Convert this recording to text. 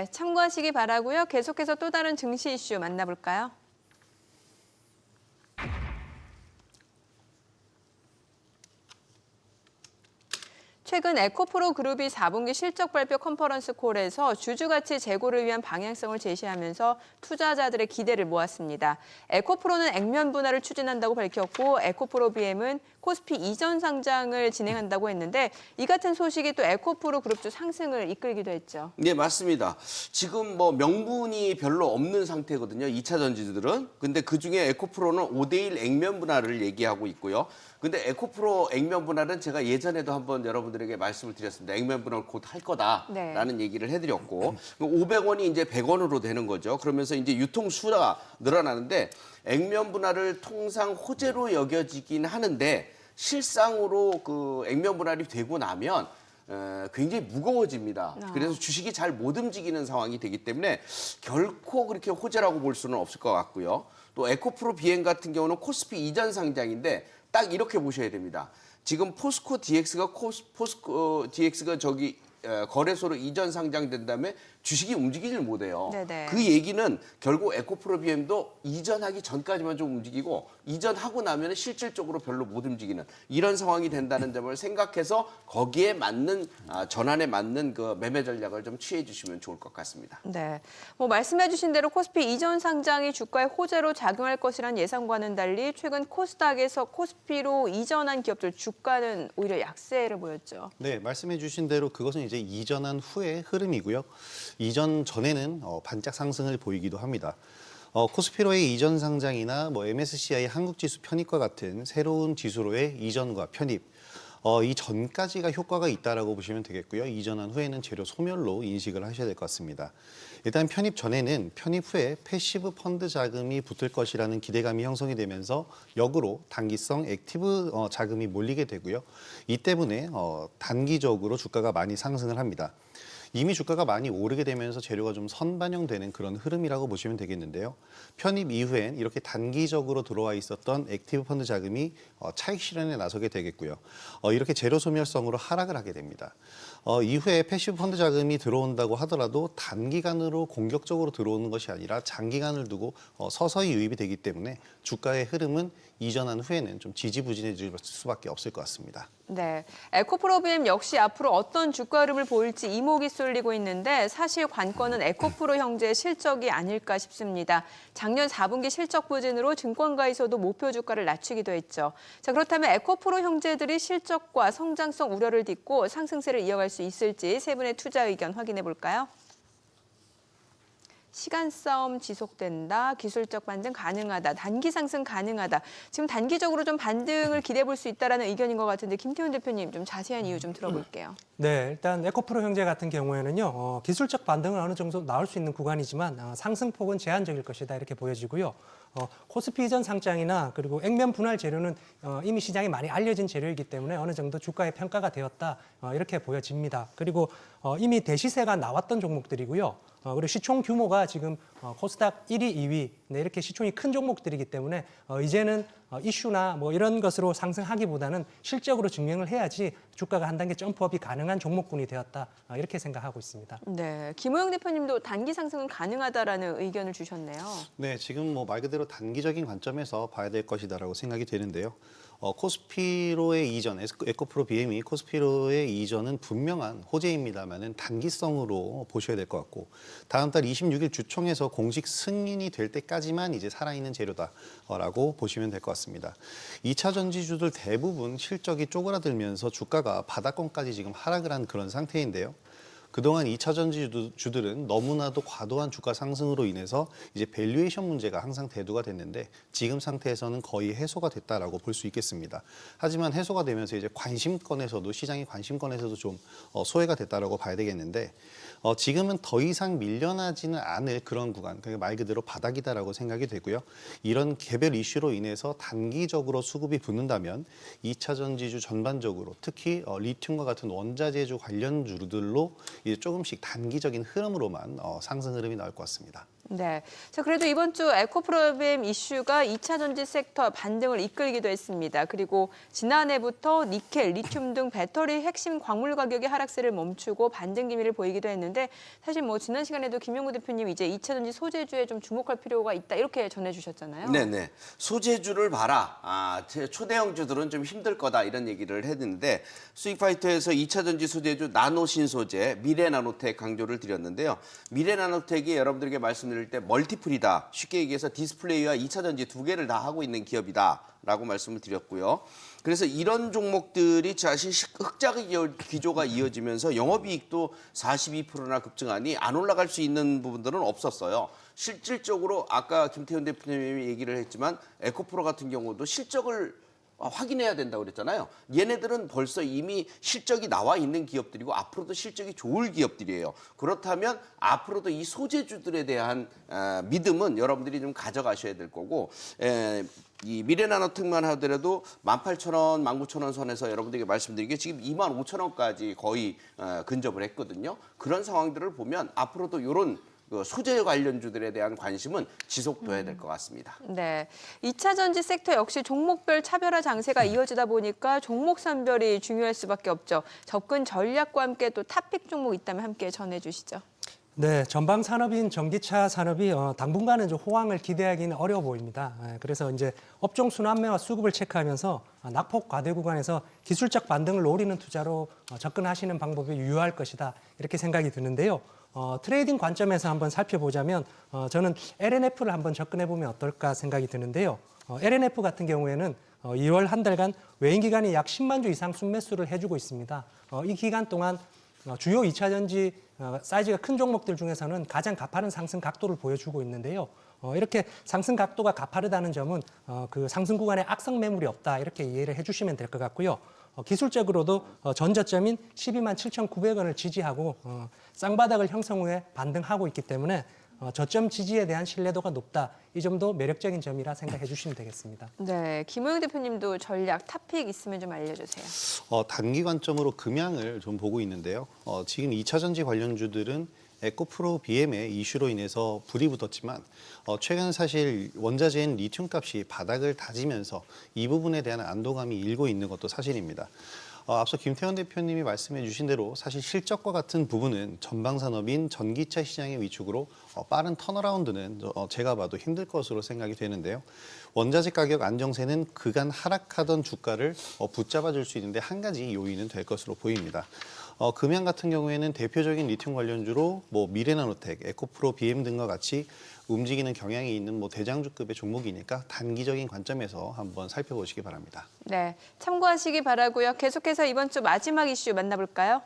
참고하시기 바라고요. 계속해서 또 다른 증시 이슈 만나볼까요? 최근 에코프로 그룹이 4분기 실적 발표 컨퍼런스 콜에서 주주가치 재고를 위한 방향성을 제시하면서 투자자들의 기대를 모았습니다. 에코프로는 액면 분할을 추진한다고 밝혔고 에코프로 BM은 코스피 이전 상장을 진행한다고 했는데 이 같은 소식이 또 에코프로 그룹주 상승을 이끌기도 했죠. 네, 맞습니다. 지금 뭐 명분이 별로 없는 상태거든요. 2차 전지들은. 근데 그중에 에코프로는 5대1 액면 분할을 얘기하고 있고요. 근데 에코프로 액면 분할은 제가 예전에도 한번 여러분들에게 말씀을 드렸습니다. 액면 분할 곧 할 거다라는 얘기를 해드렸고 500원이 이제 100원으로 되는 거죠. 그러면서 이제 유통 수가 늘어나는데 액면 분할을 통상 호재로 여겨지긴 하는데 실상으로 그 액면 분할이 되고 나면 굉장히 무거워집니다. 그래서 주식이 잘 못 움직이는 상황이 되기 때문에 결코 그렇게 호재라고 볼 수는 없을 것 같고요. 또 에코프로 비행 같은 경우는 코스피 이전 상장인데 딱 이렇게 보셔야 됩니다. 지금 포스코 DX가 저기 거래소로 이전 상장된 다음에 주식이 움직이질 못해요. 네네. 그 얘기는 결국 에코프로 BM도 이전하기 전까지만 좀 움직이고 이전하고 나면 실질적으로 별로 못 움직이는 이런 상황이 된다는 점을 생각해서 거기에 맞는 전환에 맞는 그 매매 전략을 좀 취해 주시면 좋을 것 같습니다. 네, 뭐 말씀해주신 대로 코스피 이전 상장이 주가에 호재로 작용할 것이란 예상과는 달리 최근 코스닥에서 코스피로 이전한 기업들 주가는 오히려 약세를 보였죠. 네, 말씀해 주신 대로 그것은 이제 이전한 후의 흐름이고요. 이전 전에는 반짝 상승을 보이기도 합니다. 코스피로의 이전 상장이나 뭐 MSCI 한국지수 편입과 같은 새로운 지수로의 이전과 편입, 이 전까지가 효과가 있다라고 보시면 되겠고요. 이전한 후에는 재료 소멸로 인식을 하셔야 될 것 같습니다. 일단 편입 전에는 편입 후에 패시브 펀드 자금이 붙을 것이라는 기대감이 형성이 되면서 역으로 단기성 액티브 자금이 몰리게 되고요. 이 때문에 단기적으로 주가가 많이 상승을 합니다. 이미 주가가 많이 오르게 되면서 재료가 좀 선반영되는 그런 흐름이라고 보시면 되겠는데요. 편입 이후엔 이렇게 단기적으로 들어와 있었던 액티브 펀드 자금이 차익 실현에 나서게 되겠고요. 이렇게 재료 소멸성으로 하락을 하게 됩니다. 이후에 패시브 펀드 자금이 들어온다고 하더라도 단기간으로 공격적으로 들어오는 것이 아니라 장기간을 두고 서서히 유입이 되기 때문에 주가의 흐름은 이전한 후에는 좀 지지부진해질 수밖에 없을 것 같습니다. 네, 에코프로 BM 역시 앞으로 어떤 주가 흐름을 보일지 이목이 쏠리고 있는데 사실 관건은 에코프로 형제의 실적이 아닐까 싶습니다. 작년 4분기 실적 부진으로 증권가에서도 목표 주가를 낮추기도 했죠. 자, 그렇다면 에코프로 형제들이 실적과 성장성 우려를 딛고 상승세를 이어갈 수 있을지 세 분의 투자 의견 확인해 볼까요? 시간 싸움 지속된다, 기술적 반등 가능하다, 단기 상승 가능하다. 지금 단기적으로 좀 반등을 기대해 볼 수 있다는 의견인 것 같은데 김태훈 대표님 좀 자세한 이유 좀 들어볼게요. 네, 일단 에코프로 형제 같은 경우에는요, 기술적 반등은 어느 정도 나올 수 있는 구간이지만 상승폭은 제한적일 것이다 이렇게 보여지고요. 코스피 이전 상장이나 그리고 액면 분할 재료는 이미 시장에 많이 알려진 재료이기 때문에 어느 정도 주가의 평가가 되었다 이렇게 보여집니다. 그리고 이미 대시세가 나왔던 종목들이고요. 그리고 시총 규모가 지금 코스닥 1위, 2위 네, 이렇게 시총이 큰 종목들이기 때문에 이제는 이슈나 뭐 이런 것으로 상승하기보다는 실적으로 증명을 해야지 주가가 한 단계 점프업이 가능한 종목군이 되었다 이렇게 생각하고 있습니다. 네, 김호영 대표님도 단기 상승은 가능하다라는 의견을 주셨네요. 네, 지금 뭐 말 그대로 단기적인 관점에서 봐야 될 것이다라고 생각이 되는데요. 코스피로의 이전, 에코프로 BM이 코스피로의 이전은 분명한 호재입니다만은 단기성으로 보셔야 될 것 같고 다음 달 26일 주총에서 공식 승인이 될 때까지만 이제 살아있는 재료다라고 보시면 될 것 같습니다. 2차 전지주들 대부분 실적이 쪼그라들면서 주가가 바닥권까지 지금 하락을 한 그런 상태인데요. 그동안 2차 전지주들은 너무나도 과도한 주가 상승으로 인해서 이제 밸류에이션 문제가 항상 대두가 됐는데 지금 상태에서는 거의 해소가 됐다라고 볼 수 있겠습니다. 하지만 해소가 되면서 이제 관심권에서도 시장의 관심권에서도 좀 소외가 됐다라고 봐야 되겠는데 지금은 더 이상 밀려나지는 않을 그런 구간, 그러니까 말 그대로 바닥이다라고 생각이 되고요. 이런 개별 이슈로 인해서 단기적으로 수급이 붙는다면 2차 전지주 전반적으로 특히 리튬과 같은 원자재주 관련 주들로 이제 조금씩 단기적인 흐름으로만 상승 흐름이 나올 것 같습니다. 네. 자, 그래도 이번 주 에코프로비엠 이슈가 2차 전지 섹터 반등을 이끌기도 했습니다. 그리고 지난해부터 니켈, 리튬 등 배터리 핵심 광물 가격의 하락세를 멈추고 반등 기미를 보이기도 했는데 사실 뭐 지난 시간에도 김용구 대표님 이제 2차 전지 소재주에 좀 주목할 필요가 있다 이렇게 전해주셨잖아요. 네네. 소재주를 봐라. 초대형주들은 좀 힘들 거다 이런 얘기를 했는데 수익파이터에서 2차 전지 소재주 나노신소재, 미래나노텍 강조를 드렸는데요. 미래나노텍이 여러분들에게 말씀드릴 때 멀티플이다. 쉽게 얘기해서 디스플레이와 2차 전지 두 개를 다 하고 있는 기업이다라고 말씀을 드렸고요. 그래서 이런 종목들이 사실 흑자의 기조가 이어지면서 영업이익도 42%나 급증하니 안 올라갈 수 있는 부분들은 없었어요. 실질적으로 아까 김태훈 대표님이 얘기를 했지만 에코프로 같은 경우도 실적을 확인해야 된다고 그랬잖아요. 얘네들은 벌써 이미 실적이 나와 있는 기업들이고 앞으로도 실적이 좋을 기업들이에요. 그렇다면 앞으로도 이 소재주들에 대한 믿음은 여러분들이 좀 가져가셔야 될 거고 이 미래나노텍만 하더라도 18,000원, 19,000원 선에서 여러분들에게 말씀드리게 지금 25,000원까지 거의 근접을 했거든요. 그런 상황들을 보면 앞으로도 이런 소재 관련주들에 대한 관심은 지속돼야 될 것 같습니다. 네, 2차 전지 섹터 역시 종목별 차별화 장세가 이어지다 보니까 종목 선별이 중요할 수밖에 없죠. 접근 전략과 함께 또 탑픽 종목 있다면 함께 전해주시죠. 네, 전방 산업인 전기차 산업이 당분간은 좀 호황을 기대하기는 어려워 보입니다. 그래서 이제 업종 순환매와 수급을 체크하면서 낙폭 과대 구간에서 기술적 반등을 노리는 투자로 접근하시는 방법이 유효할 것이다 이렇게 생각이 드는데요. 트레이딩 관점에서 한번 살펴보자면 저는 LNF를 한번 접근해 보면 어떨까 생각이 드는데요. LNF 같은 경우에는 2월 한 달간 외인 기관이 약 10만 주 이상 순매수를 해주고 있습니다. 이 기간 동안 주요 2차 전지 사이즈가 큰 종목들 중에서는 가장 가파른 상승 각도를 보여주고 있는데요. 이렇게 상승 각도가 가파르다는 점은 그 상승 구간에 악성 매물이 없다 이렇게 이해를 해주시면 될 것 같고요. 기술적으로도 전저점인 12만 7,900원을 지지하고 쌍바닥을 형성 후에 반등하고 있기 때문에 저점 지지에 대한 신뢰도가 높다. 이 점도 매력적인 점이라 생각해 주시면 되겠습니다. 네, 김호영 대표님도 전략 탑픽 있으면 좀 알려주세요. 단기 관점으로 금양을 좀 보고 있는데요. 지금 2차 전지 관련주들은 에코프로 BM의 이슈로 인해서 불이 붙었지만 최근 사실 원자재인 리튬 값이 바닥을 다지면서 이 부분에 대한 안도감이 일고 있는 것도 사실입니다. 앞서 김태원 대표님이 말씀해 주신 대로 사실 실적과 같은 부분은 전방산업인 전기차 시장의 위축으로 빠른 턴어라운드는 제가 봐도 힘들 것으로 생각이 되는데요. 원자재 가격 안정세는 그간 하락하던 주가를 붙잡아 줄 수 있는데 한 가지 요인은 될 것으로 보입니다. 금양 같은 경우에는 대표적인 리튬 관련주로 미래나노텍, 에코프로, BM 등과 같이 움직이는 경향이 있는 대장주급의 종목이니까 단기적인 관점에서 한번 살펴보시기 바랍니다. 네, 참고하시기 바라고요. 계속해서 이번 주 마지막 이슈 만나볼까요?